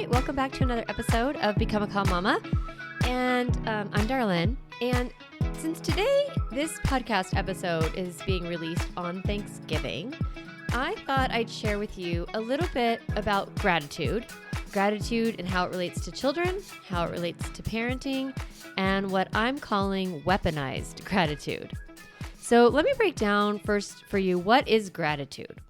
Hi, welcome back to another episode of Become a Calm Mama. And I'm Darlene. And since today, this podcast episode is being released on Thanksgiving, I thought I'd share with you a little bit about gratitude and how it relates to children, how it relates to parenting, and what I'm calling weaponized gratitude. So let me break down first for you, what is gratitude?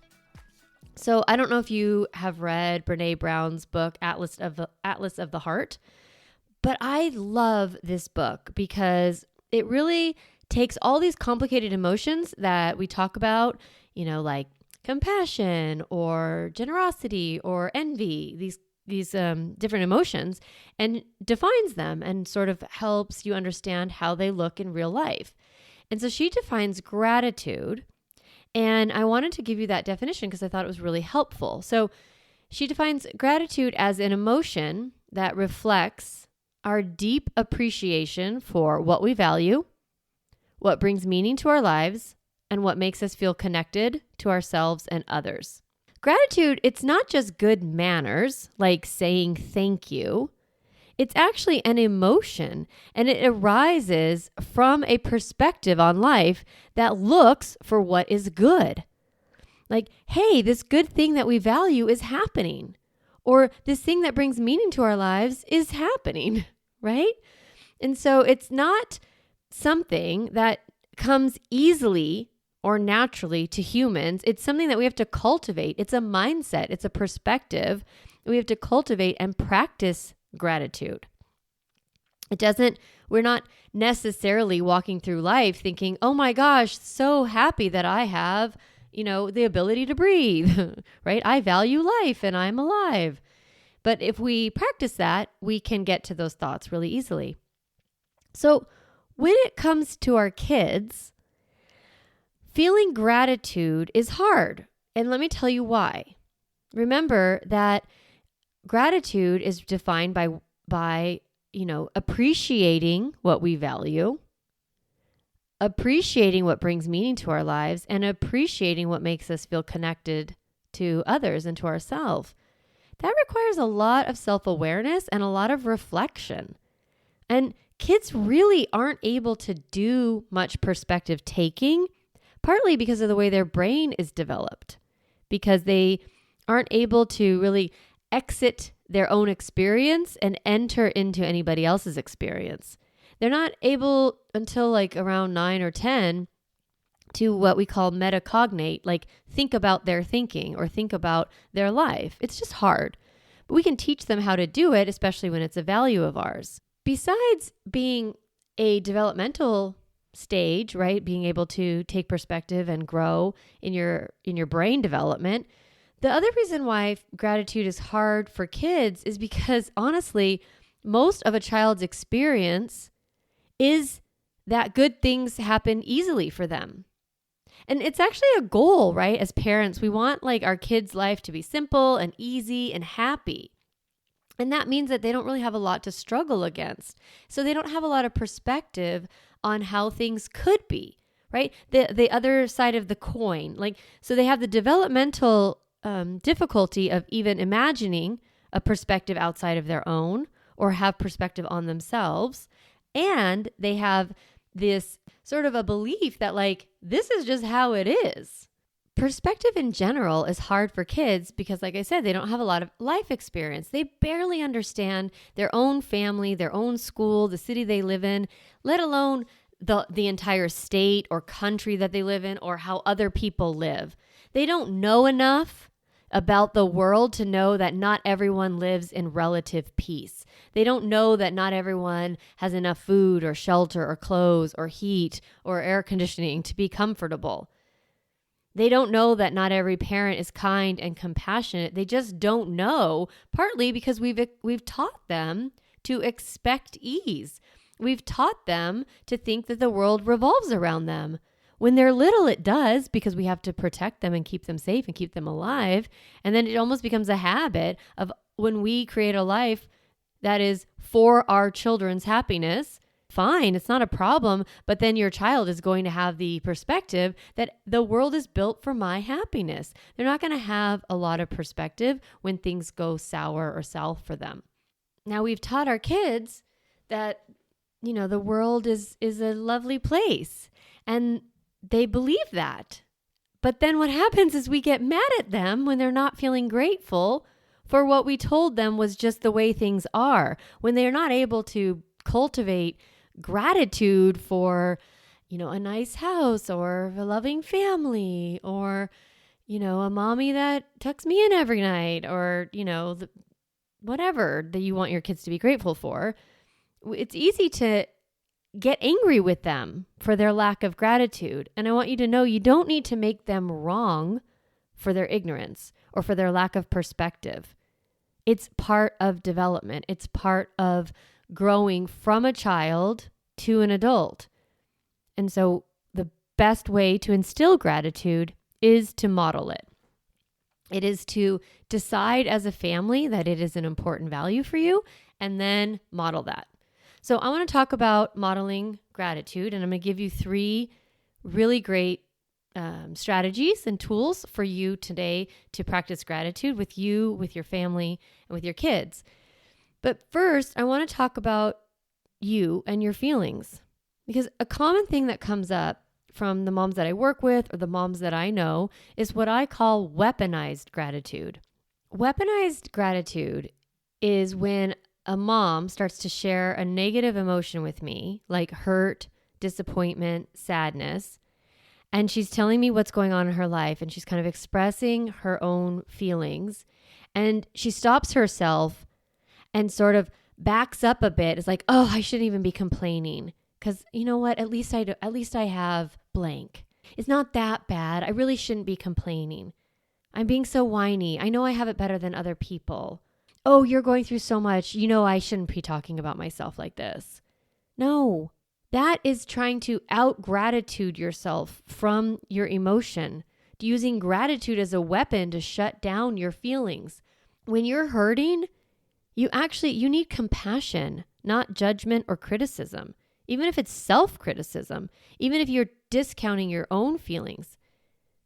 So I don't know if you have read Brene Brown's book, Atlas of the Heart, but I love this book because it really takes all these complicated emotions that we talk about, like compassion or generosity or envy, these different emotions, and defines them and sort of helps you understand how they look in real life. And so she defines gratitude. And I wanted to give you that definition because I thought it was really helpful. So she defines gratitude as an emotion that reflects our deep appreciation for what we value, what brings meaning to our lives, and what makes us feel connected to ourselves and others. Gratitude, it's not just good manners, like saying thank you. It's actually an emotion, and it arises from a perspective on life that looks for what is good. Like, hey, this good thing that we value is happening, or this thing that brings meaning to our lives is happening, right? And so it's not something that comes easily or naturally to humans. It's something that we have to cultivate. It's a mindset. It's a perspective we have to cultivate and practice gratitude. We're not necessarily walking through life thinking, oh my gosh, so happy that I have, the ability to breathe, right? I value life and I'm alive. But if we practice that, we can get to those thoughts really easily. So when it comes to our kids, feeling gratitude is hard. And let me tell you why. Remember that gratitude is defined by appreciating what we value, appreciating what brings meaning to our lives, and appreciating what makes us feel connected to others and to ourselves. That requires a lot of self-awareness and a lot of reflection. And kids really aren't able to do much perspective taking, partly because of the way their brain is developed, because they aren't able to really exit their own experience and enter into anybody else's experience. They're not able until like around 9 or 10 to what we call metacognate, like think about their thinking or think about their life. It's just hard. But we can teach them how to do it, especially when it's a value of ours. Besides being a developmental stage, right? Being able to take perspective and grow in your brain development. The other reason why gratitude is hard for kids is because, honestly, most of a child's experience is that good things happen easily for them. And it's actually a goal, right? As parents, we want like our kids' life to be simple and easy and happy. And that means that they don't really have a lot to struggle against. So they don't have a lot of perspective on how things could be, right? The other side of the coin. So they have the developmental difficulty of even imagining a perspective outside of their own or have perspective on themselves. And they have this sort of a belief that this is just how it is. Perspective in general is hard for kids because, like I said, they don't have a lot of life experience. They barely understand their own family, their own school, the city they live in, let alone the entire state or country that they live in or how other people live. They don't know enough about the world to know that not everyone lives in relative peace. They don't know that not everyone has enough food or shelter or clothes or heat or air conditioning to be comfortable. They don't know that not every parent is kind and compassionate. They just don't know, partly because we've taught them to expect ease. We've taught them to think that the world revolves around them. When they're little, it does, because we have to protect them and keep them safe and keep them alive. And then it almost becomes a habit of when we create a life that is for our children's happiness, fine. It's not a problem. But then your child is going to have the perspective that the world is built for my happiness. They're not going to have a lot of perspective when things go sour or south for them. Now, we've taught our kids that, the world is a lovely place, and they believe that. But then what happens is we get mad at them when they're not feeling grateful for what we told them was just the way things are, when they're not able to cultivate gratitude for, a nice house or a loving family or, a mommy that tucks me in every night or, whatever that you want your kids to be grateful for. It's easy to get angry with them for their lack of gratitude. And I want you to know you don't need to make them wrong for their ignorance or for their lack of perspective. It's part of development. It's part of growing from a child to an adult. And so the best way to instill gratitude is to model it. It is to decide as a family that it is an important value for you and then model that. So I want to talk about modeling gratitude, and I'm going to give you 3 really great strategies and tools for you today to practice gratitude with you, with your family, and with your kids. But first, I want to talk about you and your feelings, because a common thing that comes up from the moms that I work with or the moms that I know is what I call weaponized gratitude. Weaponized gratitude is when a mom starts to share a negative emotion with me, like hurt, disappointment, sadness, and she's telling me what's going on in her life, and she's kind of expressing her own feelings, and she stops herself and sort of backs up a bit. It's like, oh, I shouldn't even be complaining because you know what? At least I have blank. It's not that bad. I really shouldn't be complaining. I'm being so whiny. I know I have it better than other people. Oh, you're going through so much. I shouldn't be talking about myself like this. No, that is trying to out-gratitude yourself from your emotion, using gratitude as a weapon to shut down your feelings. When you're hurting, you need compassion, not judgment or criticism. Even if it's self-criticism, even if you're discounting your own feelings,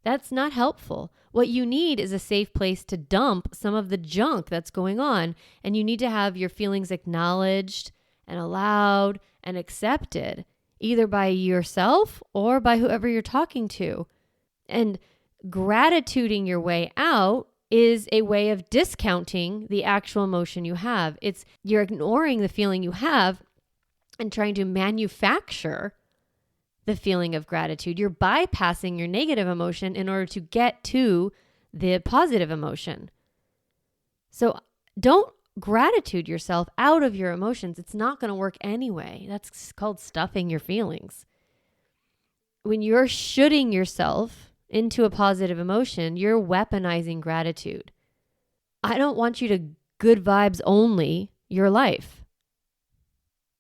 that's not helpful. What you need is a safe place to dump some of the junk that's going on, and you need to have your feelings acknowledged and allowed and accepted, either by yourself or by whoever you're talking to. And gratituding your way out is a way of discounting the actual emotion you have. You're ignoring the feeling you have and trying to manufacture the feeling of gratitude. You're bypassing your negative emotion in order to get to the positive emotion. So don't gratitude yourself out of your emotions. It's not going to work anyway. That's called stuffing your feelings. When you're shooting yourself into a positive emotion, you're weaponizing gratitude. I don't want you to good vibes only your life,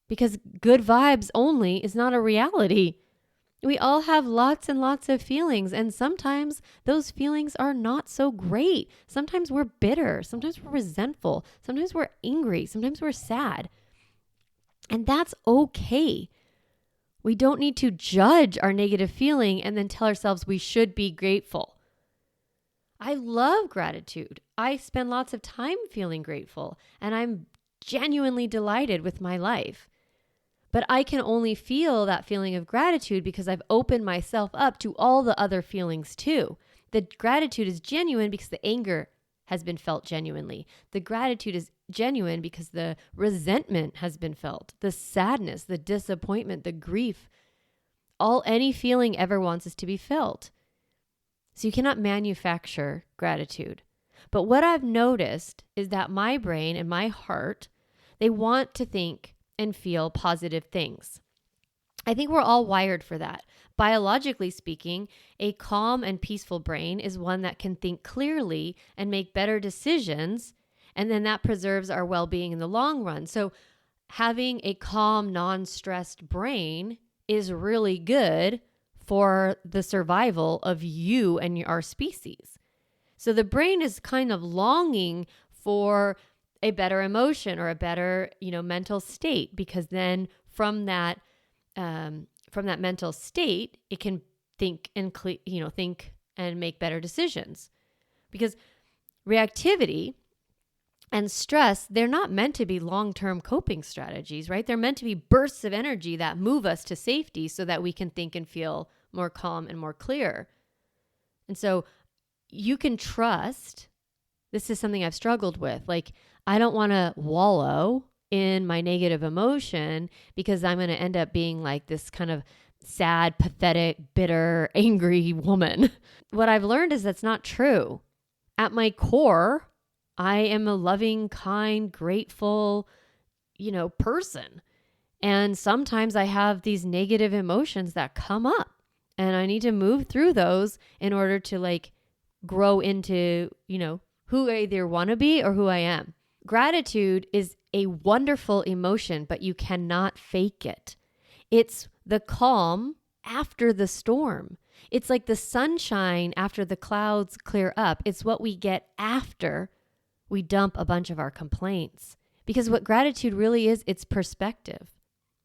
because good vibes only is not a reality. We all have lots and lots of feelings, and sometimes those feelings are not so great. Sometimes we're bitter. Sometimes we're resentful. Sometimes we're angry. Sometimes we're sad. And that's okay. We don't need to judge our negative feeling and then tell ourselves we should be grateful. I love gratitude. I spend lots of time feeling grateful, and I'm genuinely delighted with my life. But I can only feel that feeling of gratitude because I've opened myself up to all the other feelings too. The gratitude is genuine because the anger has been felt genuinely. The gratitude is genuine because the resentment has been felt. The sadness, the disappointment, the grief, any feeling ever wants is to be felt. So you cannot manufacture gratitude. But what I've noticed is that my brain and my heart, they want to think and feel positive things. I think we're all wired for that. Biologically speaking, a calm and peaceful brain is one that can think clearly and make better decisions, and then that preserves our well-being in the long run. So having a calm, non-stressed brain is really good for the survival of you and our species. So the brain is kind of longing for a better emotion or a better, mental state, because then from that mental state, it can think and think and make better decisions. Because reactivity and stress, they're not meant to be long-term coping strategies, right? They're meant to be bursts of energy that move us to safety so that we can think and feel more calm and more clear. And so you can trust, this is something I've struggled with. Like, I don't want to wallow in my negative emotion because I'm going to end up being like this kind of sad, pathetic, bitter, angry woman. What I've learned is that's not true. At my core, I am a loving, kind, grateful, person. And sometimes I have these negative emotions that come up and I need to move through those in order to grow into, who I either want to be or who I am. Gratitude is a wonderful emotion, but you cannot fake it. It's the calm after the storm. It's like the sunshine after the clouds clear up. It's what we get after we dump a bunch of our complaints. Because what gratitude really is, it's perspective.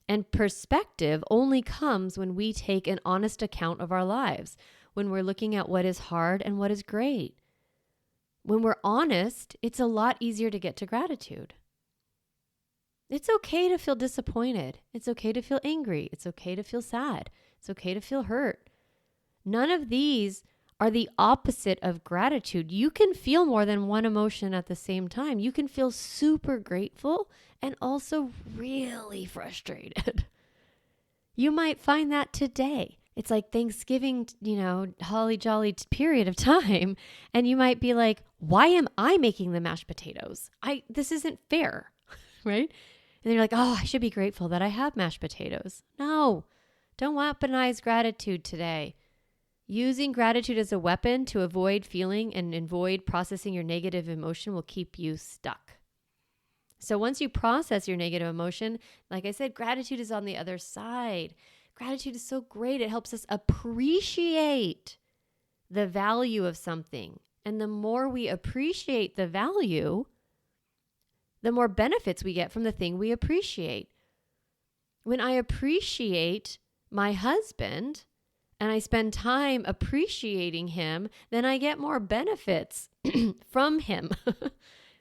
And perspective only comes when we take an honest account of our lives, when we're looking at what is hard and what is great. When we're honest, it's a lot easier to get to gratitude. It's okay to feel disappointed. It's okay to feel angry. It's okay to feel sad. It's okay to feel hurt. None of these are the opposite of gratitude. You can feel more than one emotion at the same time. You can feel super grateful and also really frustrated. You might find that today. It's like Thanksgiving, holly jolly period of time. And you might be like, why am I making the mashed potatoes? This isn't fair, right? And then you're like, oh, I should be grateful that I have mashed potatoes. No, don't weaponize gratitude today. Using gratitude as a weapon to avoid feeling and avoid processing your negative emotion will keep you stuck. So once you process your negative emotion, like I said, gratitude is on the other side. Gratitude is so great. It helps us appreciate the value of something. And the more we appreciate the value, the more benefits we get from the thing we appreciate. When I appreciate my husband and I spend time appreciating him, then I get more benefits from him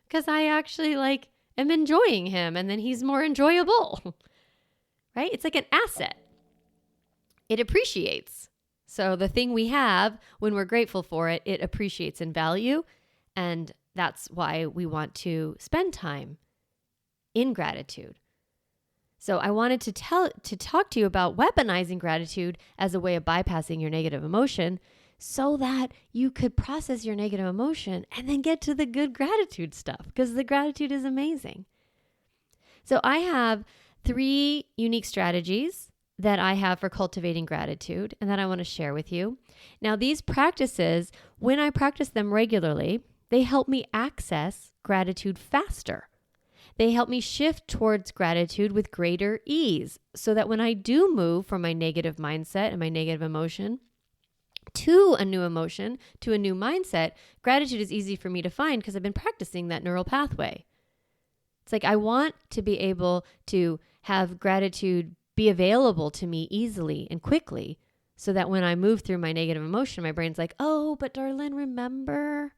because I actually am enjoying him, and then he's more enjoyable, right? It's like an asset. It appreciates. So the thing we have, when we're grateful for it, it appreciates in value. And that's why we want to spend time in gratitude. So I wanted to talk to you about weaponizing gratitude as a way of bypassing your negative emotion so that you could process your negative emotion and then get to the good gratitude stuff, because the gratitude is amazing. So I have 3 unique strategies that I have for cultivating gratitude and that I want to share with you. Now, these practices, when I practice them regularly, they help me access gratitude faster. They help me shift towards gratitude with greater ease so that when I do move from my negative mindset and my negative emotion to a new emotion, to a new mindset, gratitude is easy for me to find because I've been practicing that neural pathway. It's like I want to be able to have gratitude be available to me easily and quickly so that when I move through my negative emotion, my brain's like, oh, but darling, remember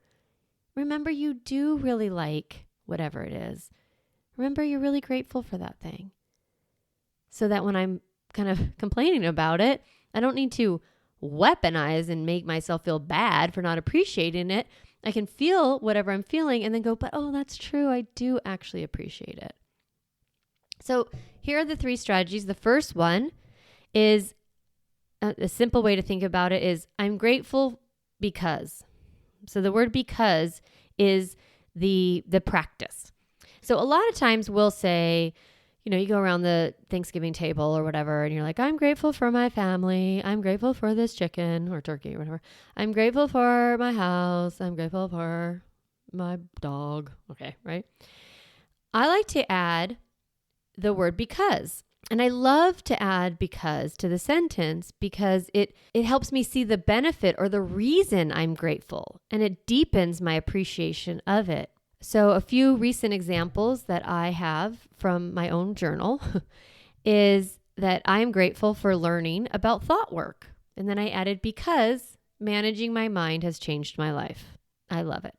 you do really like whatever it is. Remember, you're really grateful for that thing. So that when I'm kind of complaining about it, I don't need to weaponize and make myself feel bad for not appreciating it. I can feel whatever I'm feeling and then go, but oh, that's true. I do actually appreciate it. So here are the 3 strategies. The first one is a simple way to think about it is I'm grateful because. So the word because is the practice. So a lot of times we'll say, you go around the Thanksgiving table or whatever, and you're like, I'm grateful for my family. I'm grateful for this chicken or turkey or whatever. I'm grateful for my house. I'm grateful for my dog. Okay, right? I like to add the word because. And I love to add because to the sentence because it helps me see the benefit or the reason I'm grateful, and it deepens my appreciation of it. So a few recent examples that I have from my own journal is that I am grateful for learning about thought work. And then I added, because managing my mind has changed my life. I love it.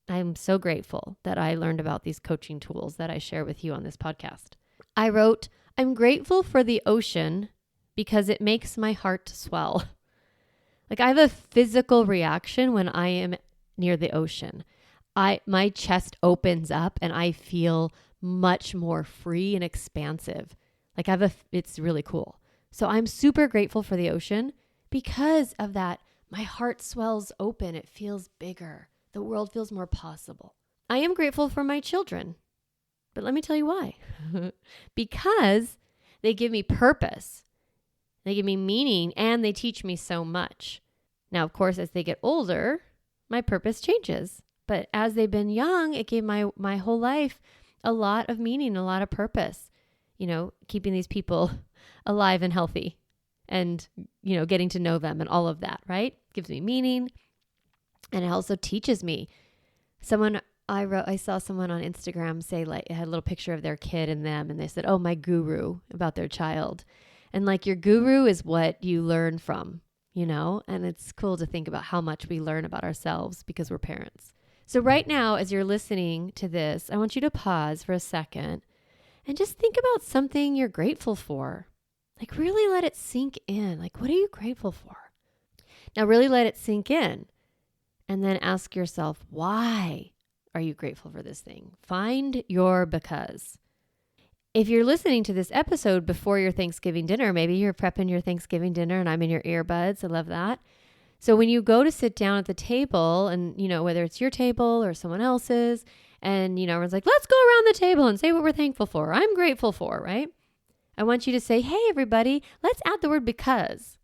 I'm so grateful that I learned about these coaching tools that I share with you on this podcast. I wrote, I'm grateful for the ocean because it makes my heart swell. Like, I have a physical reaction when I am near the ocean. My chest opens up and I feel much more free and expansive. Like, it's really cool. So I'm super grateful for the ocean because of that. My heart swells open. It feels bigger. The world feels more possible. I am grateful for my children, but let me tell you why. Because they give me purpose. They give me meaning and they teach me so much. Now, of course, as they get older, my purpose changes. But as they've been young, it gave my whole life a lot of meaning, a lot of purpose. You know, keeping these people alive and healthy and, you know, getting to know them and all of that, right? Gives me meaning. And it also teaches me. I saw someone on Instagram say, like, it had a little picture of their kid and them. And they said, oh, my guru, about their child. And like, your guru is what you learn from, you know? And it's cool to think about how much we learn about ourselves because we're parents. So right now, as you're listening to this, I want you to pause for a second and just think about something you're grateful for. Like, really let it sink in. Like, what are you grateful for? Now, really let it sink in. And then ask yourself, why are you grateful for this thing? Find your because. If you're listening to this episode before your Thanksgiving dinner, maybe you're prepping your Thanksgiving dinner and I'm in your earbuds. I love that. So when you go to sit down at the table and, you know, whether it's your table or someone else's, and, you know, everyone's like, let's go around the table and say what we're thankful for. I'm grateful for, right? I want you to say, hey, everybody, let's add the word because.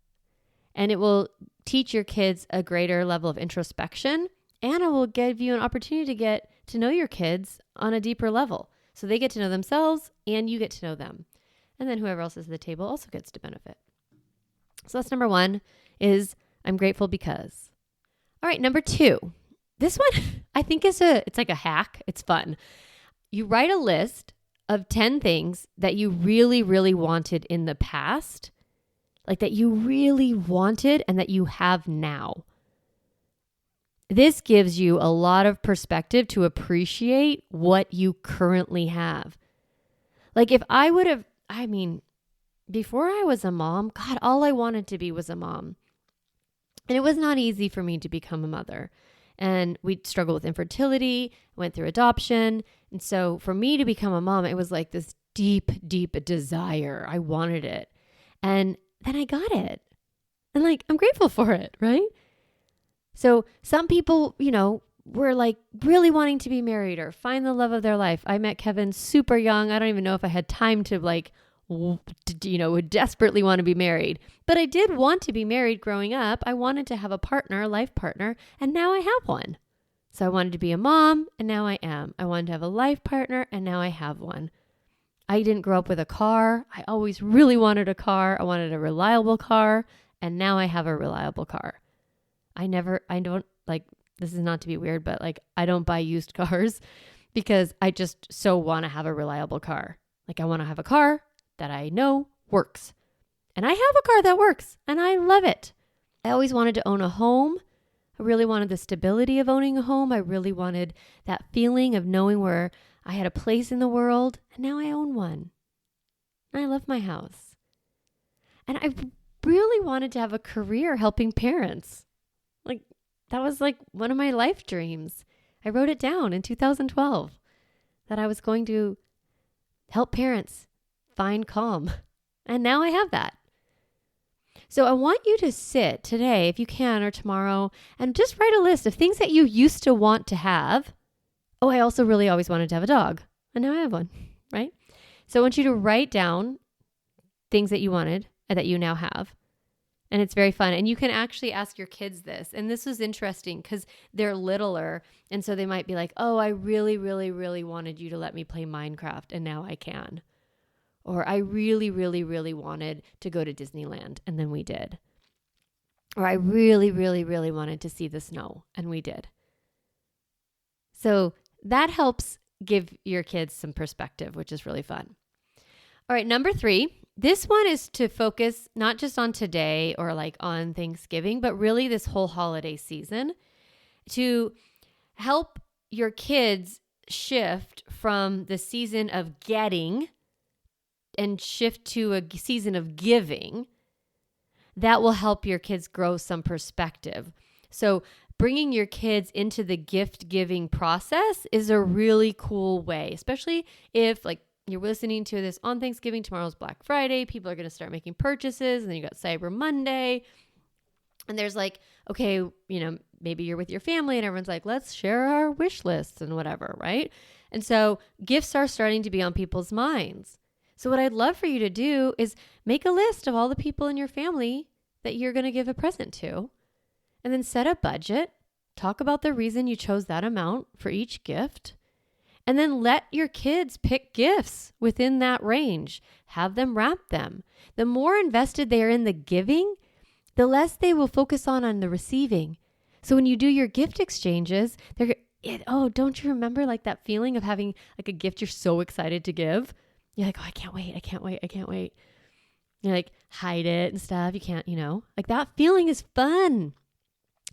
And it will teach your kids a greater level of introspection, and it will give you an opportunity to get to know your kids on a deeper level. So they get to know themselves and you get to know them. And then whoever else is at the table also gets to benefit. So that's number one, is I'm grateful because. All right, number two. This one I think it's like a hack. It's fun. You write a list of 10 things that you really, really wanted in the past, like that you really wanted and that you have now. This gives you a lot of perspective to appreciate what you currently have. Like, if I would have, before I was a mom, God, all I wanted to be was a mom. And it was not easy for me to become a mother. And we struggled with infertility, went through adoption. And so for me to become a mom, it was like this deep, deep desire. I wanted it. And then I got it. And like, I'm grateful for it, right? So some people, you know, were like really wanting to be married or find the love of their life. I met Kevin super young. I don't even know if I had time to would desperately want to be married. But I did want to be married growing up. I wanted to have a partner, a life partner, and now I have one. So I wanted to be a mom, and now I am. I wanted to have a life partner, and now I have one. I didn't grow up with a car. I always really wanted a car. I wanted a reliable car, and now I have a reliable car. This is not to be weird, but like, I don't buy used cars because I just so want to have a reliable car. Like, I want to have a car that I know works. And I have a car that works and I love it. I always wanted to own a home. I really wanted the stability of owning a home. I really wanted that feeling of knowing where I had a place in the world. And now I own one. And I love my house. And I really wanted to have a career helping parents. Like, that was like one of my life dreams. I wrote it down in 2012 that I was going to help parents find calm. And now I have that. So I want you to sit today, if you can, or tomorrow, and just write a list of things that you used to want to have. Oh, I also really always wanted to have a dog. And now I have one, right? So I want you to write down things that you wanted and that you now have. And it's very fun. And you can actually ask your kids this. And this was interesting because they're littler. And so they might be like, oh, I really, really, really wanted you to let me play Minecraft. And now I can. Or I really, really, really wanted to go to Disneyland. And then we did. Or I really, really, really wanted to see the snow. And we did. So that helps give your kids some perspective, which is really fun. All right, number 3. This one is to focus not just on today or like on Thanksgiving, but really this whole holiday season to help your kids shift from the season of getting and shift to a season of giving. That will help your kids grow some perspective. So bringing your kids into the gift giving process is a really cool way, especially if like you're listening to this on Thanksgiving, tomorrow's Black Friday, people are going to start making purchases, and then you got Cyber Monday. And there's like, okay, maybe you're with your family and everyone's like, let's share our wish lists and whatever, right? And so gifts are starting to be on people's minds. So what I'd love for you to do is make a list of all the people in your family that you're going to give a present to, and then set a budget, talk about the reason you chose that amount for each gift, and then let your kids pick gifts within that range. Have them wrap them. The more invested they are in the giving, the less they will focus on the receiving. So when you do your gift exchanges, don't you remember like that feeling of having like a gift you're so excited to give? You're like, oh, I can't wait. You like hide it and stuff. You can't, like that feeling is fun.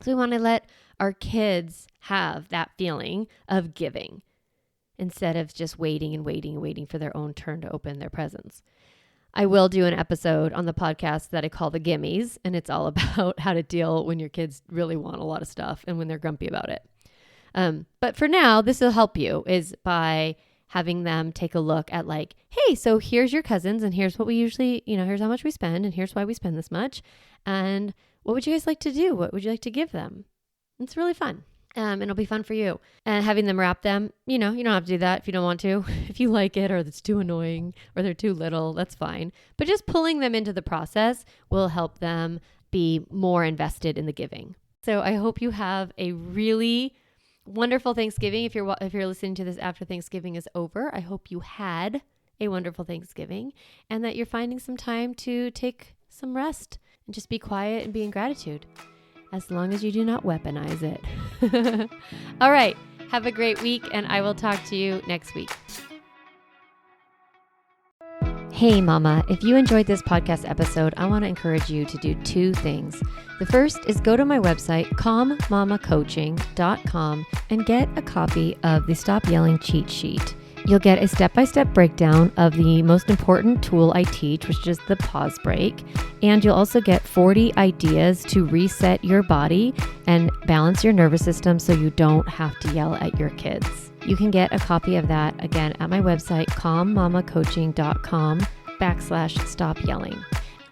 So we want to let our kids have that feeling of giving instead of just waiting for their own turn to open their presents. I will do an episode on the podcast that I call the Gimmies, and it's all about how to deal when your kids really want a lot of stuff and when they're grumpy about it. But for now, this will help you is by having them take a look at like, hey, so here's your cousins and here's what we usually, here's how much we spend and here's why we spend this much. And what would you guys like to do? What would you like to give them? It's really fun. And it'll be fun for you. And having them wrap them, you don't have to do that if you don't want to. If you like it or it's too annoying or they're too little, that's fine. But just pulling them into the process will help them be more invested in the giving. So I hope you have a really wonderful Thanksgiving. If you're listening to this after Thanksgiving is over, I hope you had a wonderful Thanksgiving and that you're finding some time to take some rest and just be quiet and be in gratitude. As long as you do not weaponize it. All right. Have a great week, and I will talk to you next week. Hey, Mama. If you enjoyed this podcast episode, I want to encourage you to do 2 things. The first is go to my website, calmmamacoaching.com, and get a copy of the Stop Yelling cheat sheet. You'll get a step-by-step breakdown of the most important tool I teach, which is the pause break. And you'll also get 40 ideas to reset your body and balance your nervous system so you don't have to yell at your kids. You can get a copy of that, again, at my website, calmmamacoaching.com/stop yelling.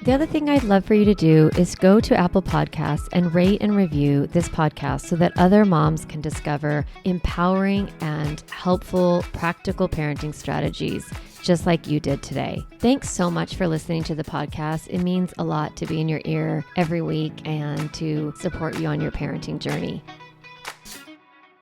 The other thing I'd love for you to do is go to Apple Podcasts and rate and review this podcast so that other moms can discover empowering and helpful, practical parenting strategies, just like you did today. Thanks so much for listening to the podcast. It means a lot to be in your ear every week and to support you on your parenting journey.